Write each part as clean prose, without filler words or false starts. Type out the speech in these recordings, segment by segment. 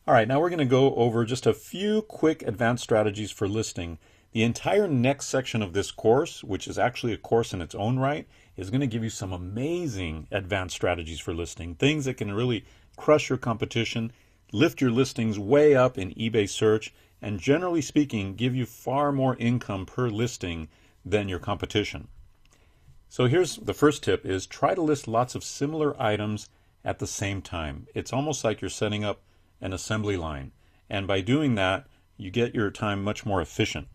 All right, now we're going to go over just a few quick advanced strategies for listing. The entire next section of this course, which is actually a course in its own right, is going to give you some amazing advanced strategies for listing, things that can really crush your competition, lift your listings way up in eBay search, and generally speaking, give you far more income per listing than your competition. So here's the first tip is try to list lots of similar items at the same time. It's almost like you're setting up an assembly line. And by doing that, you get your time much more efficient.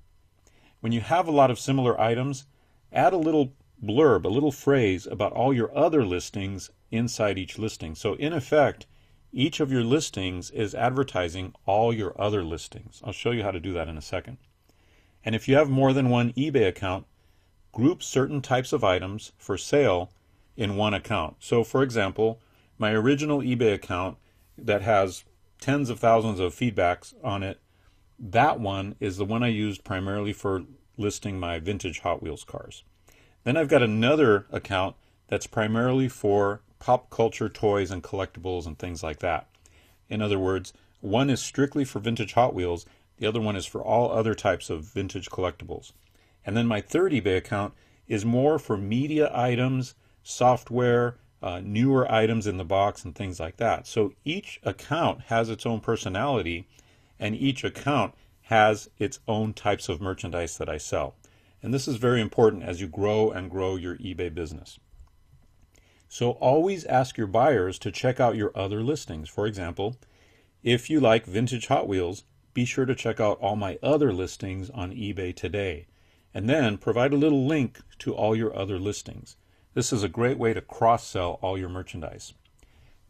When you have a lot of similar items, add a little blurb, a little phrase about all your other listings inside each listing. So in effect, each of your listings is advertising all your other listings. I'll show you how to do that in a second. And if you have more than one eBay account, group certain types of items for sale in one account. So for example, my original eBay account that has tens of thousands of feedbacks on it, that one is the one I used primarily for listing my vintage Hot Wheels cars. Then I've got another account that's primarily for pop culture toys and collectibles and things like that. In other words, one is strictly for vintage Hot Wheels, the other one is for all other types of vintage collectibles. And then my third eBay account is more for media items, software, newer items in the box and things like that. So each account has its own personality and each account has its own types of merchandise that I sell. And this is very important as you grow and grow your eBay business. So always ask your buyers to check out your other listings. For example, if you like vintage Hot Wheels, be sure to check out all my other listings on eBay today. And then provide a little link to all your other listings. This is a great way to cross-sell all your merchandise.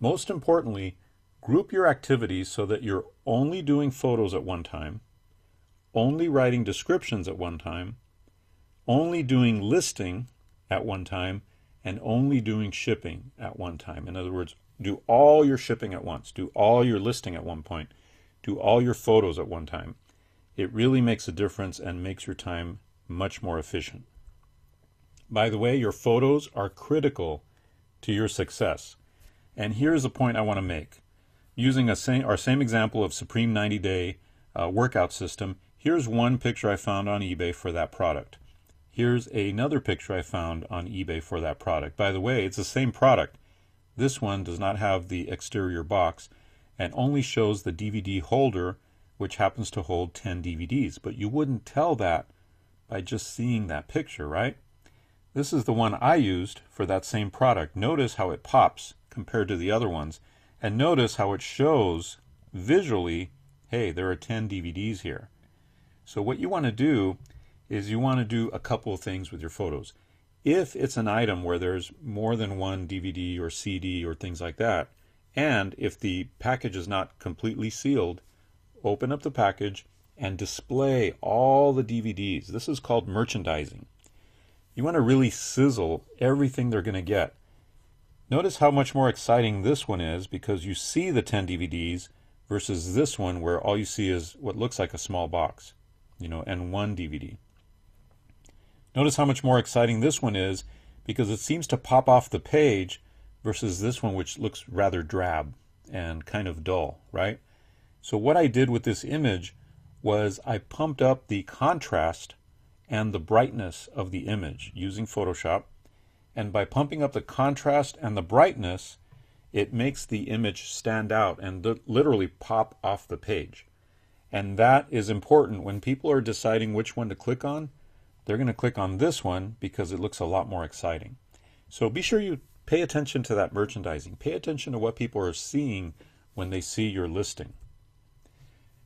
Most importantly, group your activities so that you're only doing photos at one time, only writing descriptions at one time, only doing listing at one time, and only doing shipping at one time. In other words, do all your shipping at once, do all your listing at one point, do all your photos at one time. It really makes a difference and makes your time much more efficient. By the way, your photos are critical to your success. And here's a point I want to make. Using our same example of Supreme 90-day workout system, here's one picture I found on eBay for that product. Here's another picture I found on eBay for that product. By the way, it's the same product. This one does not have the exterior box and only shows the DVD holder, which happens to hold 10 DVDs. But you wouldn't tell that by just seeing that picture, right? This is the one I used for that same product. Notice how it pops compared to the other ones. And notice how it shows visually, hey, there are 10 DVDs here. So what you want to do is you want to do a couple of things with your photos. If it's an item where there's more than one DVD or CD or things like that, and if the package is not completely sealed, open up the package and display all the DVDs. This is called merchandising. You want to really sizzle everything they're going to get. Notice how much more exciting this one is because you see the 10 DVDs versus this one where all you see is what looks like a small box, and one DVD. Notice how much more exciting this one is because it seems to pop off the page versus this one which looks rather drab and kind of dull, right? So what I did with this image was I pumped up the contrast and the brightness of the image using Photoshop. And by pumping up the contrast and the brightness, it makes the image stand out and literally pop off the page. And that is important. When people are deciding which one to click on, they're going to click on this one because it looks a lot more exciting. So be sure you pay attention to that merchandising. Pay attention to what people are seeing when they see your listing.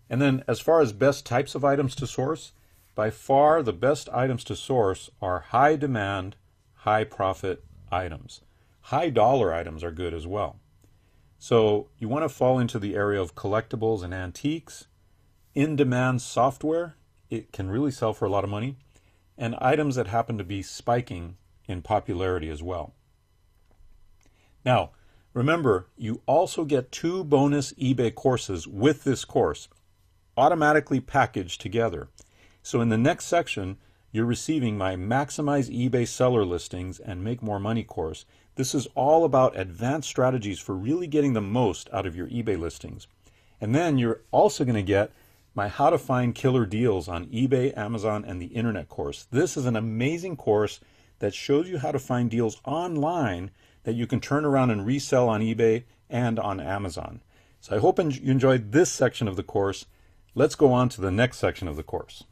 And then as far as best types of items to source, by far the best items to source are high demand, high profit items. High dollar items are good as well. So you want to fall into the area of collectibles and antiques, in-demand software, it can really sell for a lot of money, and items that happen to be spiking in popularity as well. Now, remember, you also get 2 bonus eBay courses with this course, automatically packaged together. So in the next section, you're receiving my Maximize eBay Seller Listings and Make More Money course. This is all about advanced strategies for really getting the most out of your eBay listings. And then you're also going to get my How to Find Killer Deals on eBay, Amazon, and the Internet course. This is an amazing course that shows you how to find deals online that you can turn around and resell on eBay and on Amazon. So I hope you enjoyed this section of the course. Let's go on to the next section of the course.